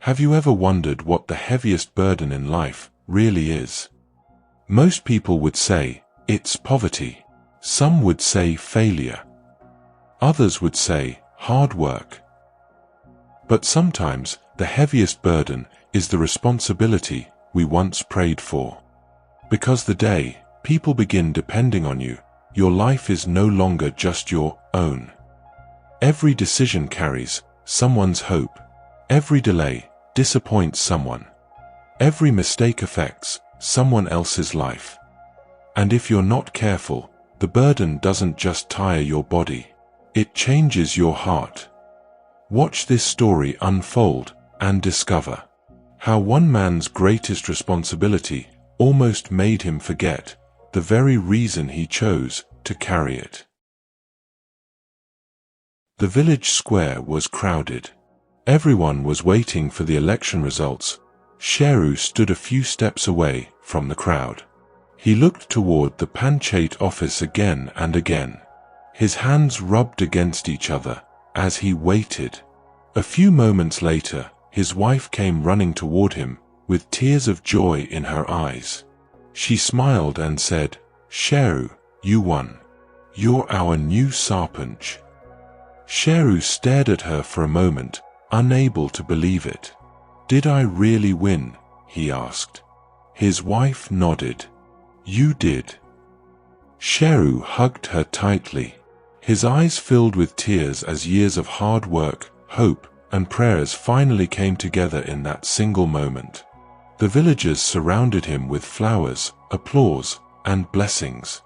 Have you ever wondered what the heaviest burden in life really is? Most people would say, it's poverty. Some would say failure. Others would say, hard work. But sometimes, the heaviest burden is the responsibility we once prayed for. Because the day people begin depending on you, your life is no longer just your own. Every decision carries someone's hope. Every delay disappoints someone. Every mistake affects someone else's life. And if you're not careful, the burden doesn't just tire your body, it changes your heart. Watch this story unfold and discover how one man's greatest responsibility almost made him forget the very reason he chose to carry it. The village square was crowded. Everyone was waiting for the election results. Sheru stood a few steps away from the crowd. He looked toward the panchayat office again and again. His hands rubbed against each other as he waited. A few moments later, his wife came running toward him with tears of joy in her eyes. She smiled and said, "Sheru, you won. You're our new Sarpanch." Sheru stared at her for a moment, unable to believe it. "Did I really win?" he asked. His wife nodded. "You did." Sheru hugged her tightly. His eyes filled with tears as years of hard work, hope, and prayers finally came together in that single moment. The villagers surrounded him with flowers, applause, and blessings.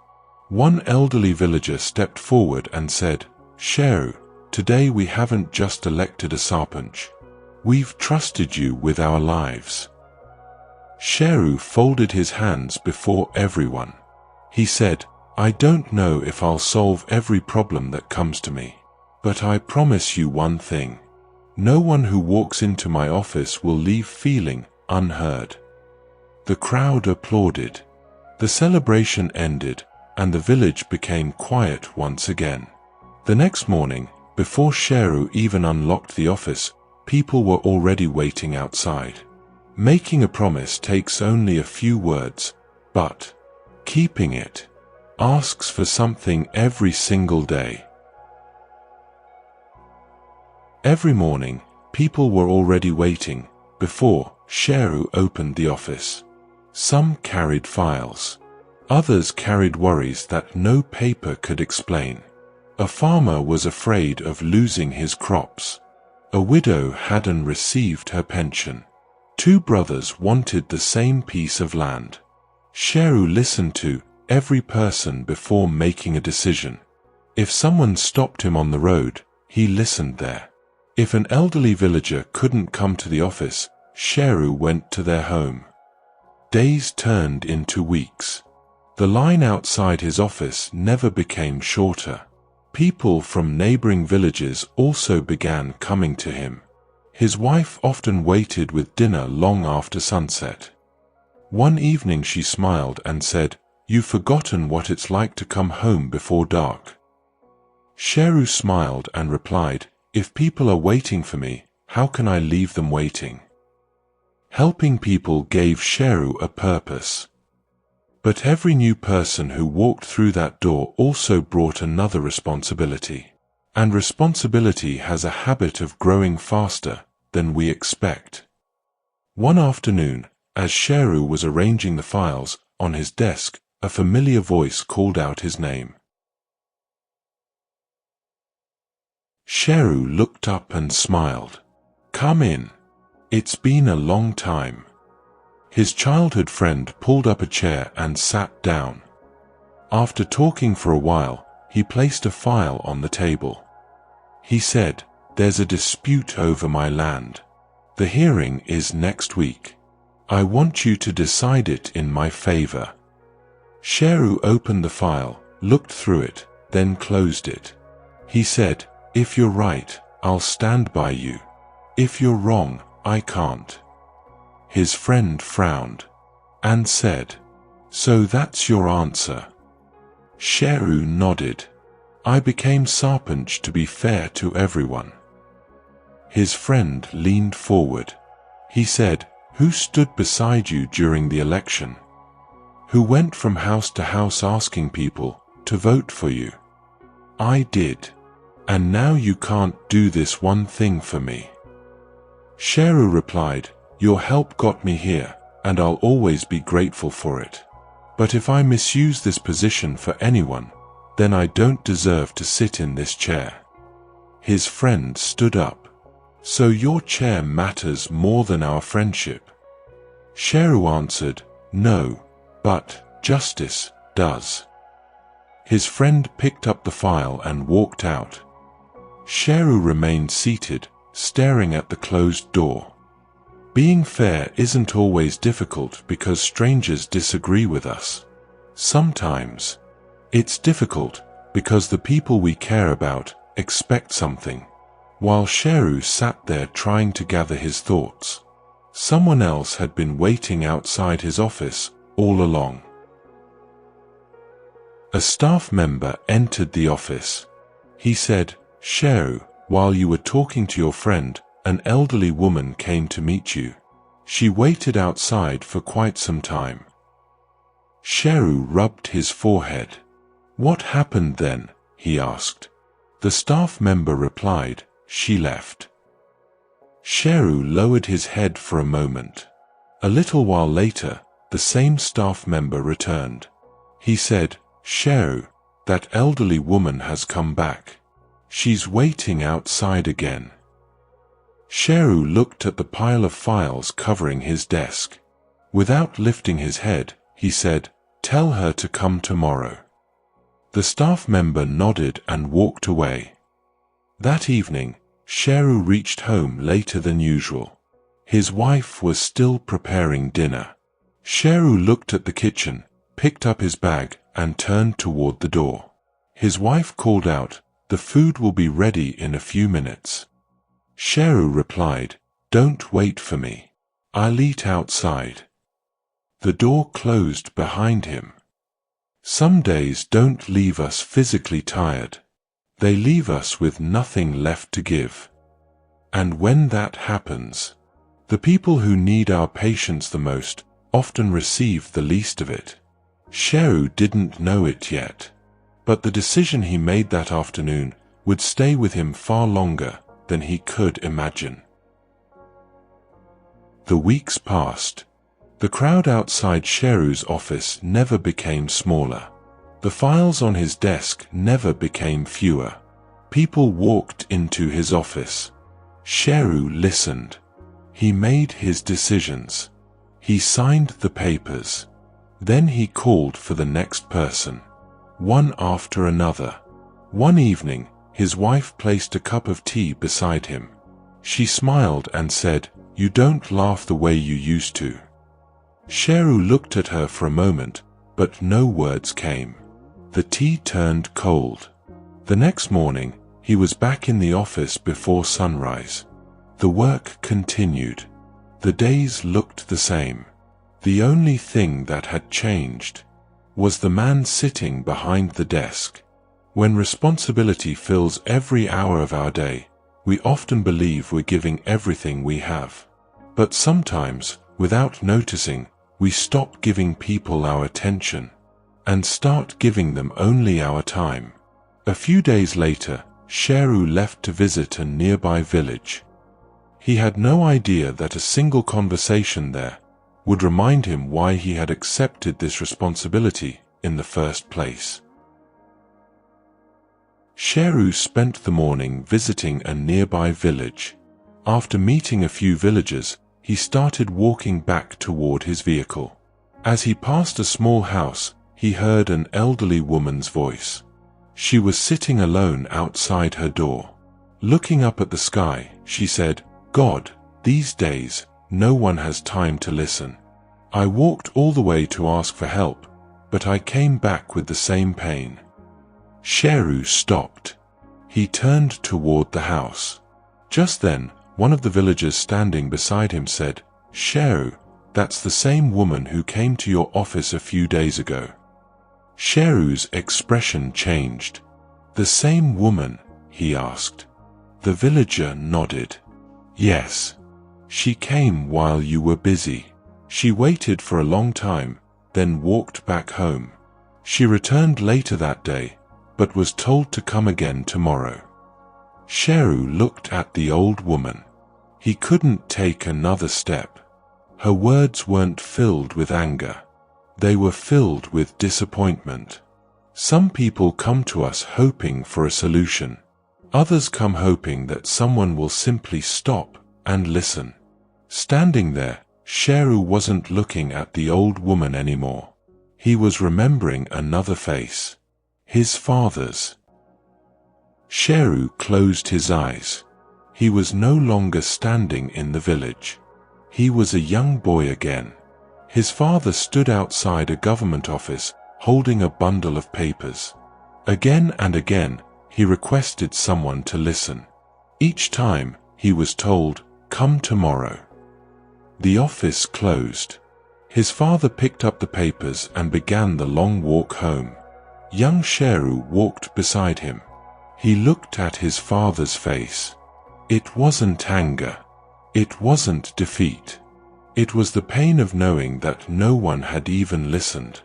One elderly villager stepped forward and said, "Sheru, today we haven't just elected a Sarpanch. We've trusted you with our lives." Sheru folded his hands before everyone. He said, "I don't know if I'll solve every problem that comes to me, but I promise you one thing. No one who walks into my office will leave feeling unheard." The crowd applauded. The celebration ended, and the village became quiet once again. The next morning, before Sheru even unlocked the office, people were already waiting outside. Making a promise takes only a few words, but keeping it asks for something every single day. Every morning, people were already waiting before Sheru opened the office. Some carried files. Others carried worries that no paper could explain. A farmer was afraid of losing his crops. A widow hadn't received her pension. Two brothers wanted the same piece of land. Sheru listened to every person before making a decision. If someone stopped him on the road, he listened there. If an elderly villager couldn't come to the office, Sheru went to their home. Days turned into weeks. The line outside his office never became shorter. People from neighboring villages also began coming to him. His wife often waited with dinner long after sunset. One evening she smiled and said, "You've forgotten what it's like to come home before dark." Sheru smiled and replied, "If people are waiting for me, how can I leave them waiting?" Helping people gave Sheru a purpose. But every new person who walked through that door also brought another responsibility. And responsibility has a habit of growing faster than we expect. One afternoon, as Sheru was arranging the files on his desk, a familiar voice called out his name. Sheru looked up and smiled. "Come in. It's been a long time." His childhood friend pulled up a chair and sat down. After talking for a while, he placed a file on the table. He said, "There's a dispute over my land. The hearing is next week. I want you to decide it in my favor." Sheru opened the file, looked through it, then closed it. He said, "If you're right, I'll stand by you. If you're wrong, I can't." His friend frowned and said, "So that's your answer?" Sheru nodded. "I became Sarpanch to be fair to everyone." His friend leaned forward. He said, "Who stood beside you during the election? Who went from house to house asking people to vote for you?" "I did. And now you can't do this one thing for me." Sheru replied, "Your help got me here, and I'll always be grateful for it. But if I misuse this position for anyone, then I don't deserve to sit in this chair." His friend stood up. "So your chair matters more than our friendship?" Sheru answered, "No, but justice does." His friend picked up the file and walked out. Sheru remained seated, staring at the closed door. Being fair isn't always difficult because strangers disagree with us. Sometimes it's difficult because the people we care about expect something. While Sheru sat there trying to gather his thoughts, someone else had been waiting outside his office all along. A staff member entered the office. He said, "Sheru, while you were talking to your friend, an elderly woman came to meet you. She waited outside for quite some time." Sheru rubbed his forehead. "What happened then?" he asked. The staff member replied, "She left." Sheru lowered his head for a moment. A little while later, the same staff member returned. He said, "Sheru, that elderly woman has come back. She's waiting outside again." Sheru looked at the pile of files covering his desk. Without lifting his head, he said, "Tell her to come tomorrow." The staff member nodded and walked away. That evening, Sheru reached home later than usual. His wife was still preparing dinner. Sheru looked at the kitchen, picked up his bag, and turned toward the door. His wife called out, "The food will be ready in a few minutes." Sheru replied, "Don't wait for me. I'll eat outside." The door closed behind him. Some days don't leave us physically tired. They leave us with nothing left to give. And when that happens, the people who need our patience the most often receive the least of it. Sheru didn't know it yet, but the decision he made that afternoon would stay with him far longer than he could imagine. The weeks passed. The crowd outside Sheru's office never became smaller. The files on his desk never became fewer. People walked into his office. Sheru listened. He made his decisions. He signed the papers. Then he called for the next person, one after another. One evening, his wife placed a cup of tea beside him. She smiled and said, "You don't laugh the way you used to." Sheru looked at her for a moment, but no words came. The tea turned cold. The next morning, he was back in the office before sunrise. The work continued. The days looked the same. The only thing that had changed was the man sitting behind the desk. When responsibility fills every hour of our day, we often believe we're giving everything we have. But sometimes, without noticing, we stop giving people our attention and start giving them only our time. A few days later, Sheru left to visit a nearby village. He had no idea that a single conversation there would remind him why he had accepted this responsibility in the first place. Sheru spent the morning visiting a nearby village. After meeting a few villagers, he started walking back toward his vehicle. As he passed a small house, he heard an elderly woman's voice. She was sitting alone outside her door. Looking up at the sky, she said, "God, these days, no one has time to listen. I walked all the way to ask for help, but I came back with the same pain." Sheru stopped. He turned toward the house. Just then, one of the villagers standing beside him said, "Sheru, that's the same woman who came to your office a few days ago." Sheru's expression changed. "The same woman?" he asked. The villager nodded. "Yes. She came while you were busy. She waited for a long time, then walked back home. She returned later that day, but was told to come again tomorrow. Sheru looked at the old woman. He couldn't take another step. Her words weren't filled with anger. They were filled with disappointment. Some people come to us hoping for a solution. Others come hoping that someone will simply stop and listen. Standing there, Sheru wasn't looking at the old woman anymore. He was remembering another face. His father's. Sheru closed his eyes. He was no longer standing in the village. He was a young boy again. His father stood outside a government office, holding a bundle of papers. Again and again, he requested someone to listen. Each time, he was told, "Come tomorrow." The office closed. His father picked up the papers and began the long walk home. Young Sheru walked beside him. He looked at his father's face. It wasn't anger. It wasn't defeat. It was the pain of knowing that no one had even listened.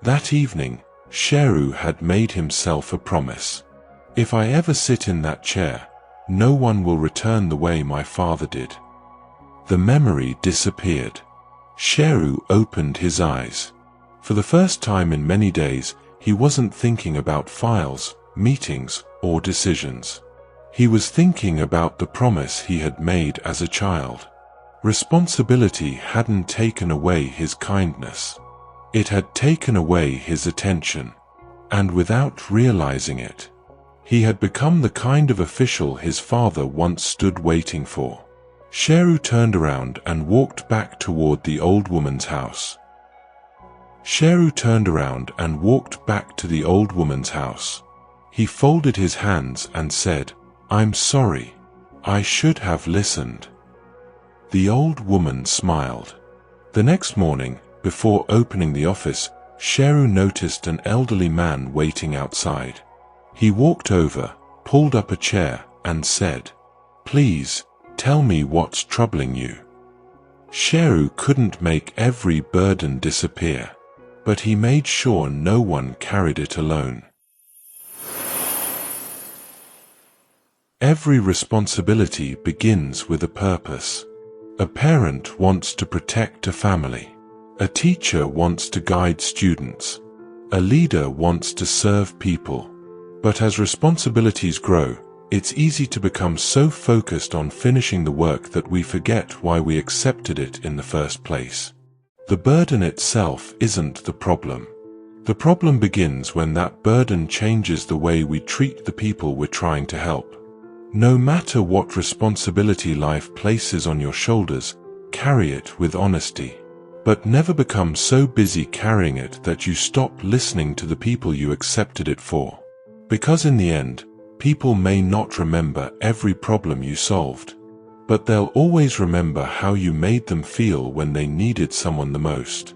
That evening, Sheru had made himself a promise. If I ever sit in that chair, no one will return the way my father did. The memory disappeared. Sheru opened his eyes. For the first time in many days, he wasn't thinking about files, meetings, or decisions. He was thinking about the promise he had made as a child. Responsibility hadn't taken away his kindness. It had taken away his attention. And without realizing it, he had become the kind of official his father once stood waiting for. Sheru turned around and walked back toward the old woman's house. Sheru turned around and walked back to the old woman's house. He folded his hands and said, "I'm sorry. I should have listened." The old woman smiled. The next morning, before opening the office, Sheru noticed an elderly man waiting outside. He walked over, pulled up a chair, and said, "Please, tell me what's troubling you." Sheru couldn't make every burden disappear, but he made sure no one carried it alone. Every responsibility begins with a purpose. A parent wants to protect a family. A teacher wants to guide students. A leader wants to serve people. But as responsibilities grow, it's easy to become so focused on finishing the work that we forget why we accepted it in the first place. The burden itself isn't the problem. The problem begins when that burden changes the way we treat the people we're trying to help. No matter what responsibility life places on your shoulders, carry it with honesty. But never become so busy carrying it that you stop listening to the people you accepted it for. Because in the end, people may not remember every problem you solved, but they'll always remember how you made them feel when they needed someone the most.